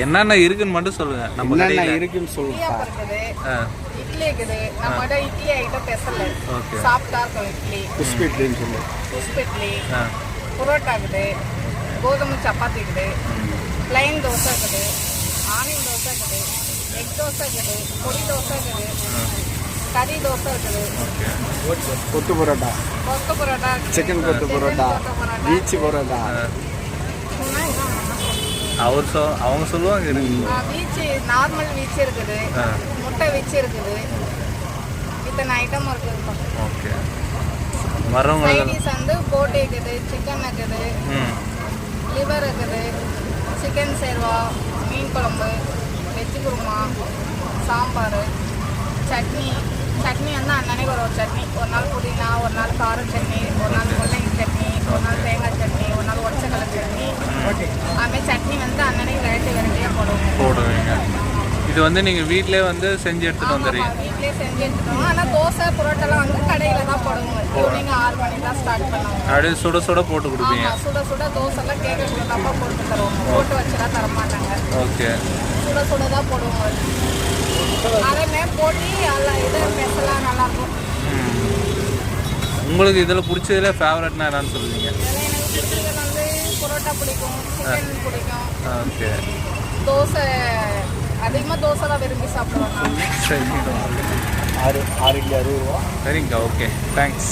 என்னென்ன இருக்குன்னு மட்டும் சொல்லுங்க. நம்ம என்னென்ன இருக்குன்னு சொல்லுங்க. இட்லி இருக்குது. நம்மகிட்ட இட்லி ஐட்டம் ஸ்பெஷல். சாஃப்டா இருக்கும் இட்லி. குஸ்பி இட்லின்னு சொல்லு. குஸ்பி இட்லி. புரோட்டா இருக்குது. கோதுமை சப்பாத்தி இருக்குது. பிளைன் தோசை இருக்குது. ஆனியன் தோசை இருக்குது. எக் தோசை இருக்குது. பொடி தோசை இருக்குது. கறி தோசை இருக்குது. கொத்து பரோட்டா. கொத்து பரோட்டா. சிக்கன் கொத்து பரோட்டா. பீச் பரோட்டா. அவங்க சொல்லுவாங்க வீச்சு நார்மல் வீச்சு இருக்குது, முட்டை வீச்சு இருக்குது, இத்தனை ஐட்டம் இருக்குது. ஓகே. வரவங்க சைடிஸ் வந்து போட்டி இருக்குது, சிக்கன் இருக்குது, லிவர் இருக்குது, சிக்கன் சேர்வா, மீன் குழம்பு, வெஜ்ஜு குருமா, சாம்பார், சட்னி. சட்னி வந்து அன்னன்னைக்கு ஒரு சட்னி. ஒரு நாள் புதினா, ஒரு நாள் கார சட்னி, ஒரு நாள் முள்ளங்கி சட்னி, ஒரு நாள் தேங்காய் சட்னி, ஒரு நாள் உடச்சக்கடலை சட்னி. அதுமாதிரி சட்னி வந்து அன்னன்னைக்கு வெரைட்டியாக போடுவீங்க. இது வந்து நீங்கள் வீட்டிலே வந்து செஞ்சு எடுத்துகிட்டு வந்துடுறீங்க? வீட்டிலே செஞ்சு எடுத்துட்டோம். ஆனால் தோசை புரோட்டெல்லாம் வந்து கடையில் தான் போடுவோம். ஈவினிங் 6 மணி தான் ஸ்டார்ட் பண்ணுவோம். அப்படியே சுட சுட போட்டு கொடுப்பீங்க? சுட சுட தோசைலாம் கேட்க சுடதாப்பா போட்டு தருவோம். போட்டு வச்சுலாம் தரமாட்டாங்க. ஓகே. சுட சுட தான் போடுவோம். அதே போட்டி எல்லாம் இது ஸ்பெஷலாக நல்லாயிருக்கும். உங்களுக்கு இதில் பிடிச்சதுல ஃபேவரட்னா என்னன்னு சொல்லுவீங்க? எனக்கு பிடிச்சது வந்து புரோட்டா பிடிக்கும், சிக்கன் பிடிக்கும். ஓகே. தோசை அதிகமாக தோசை தான் விரும்பி சாப்பிடுவாங்க. சரிங்க. 6 இட்லி 60 ரூபா. சரிங்க. Okay, thanks.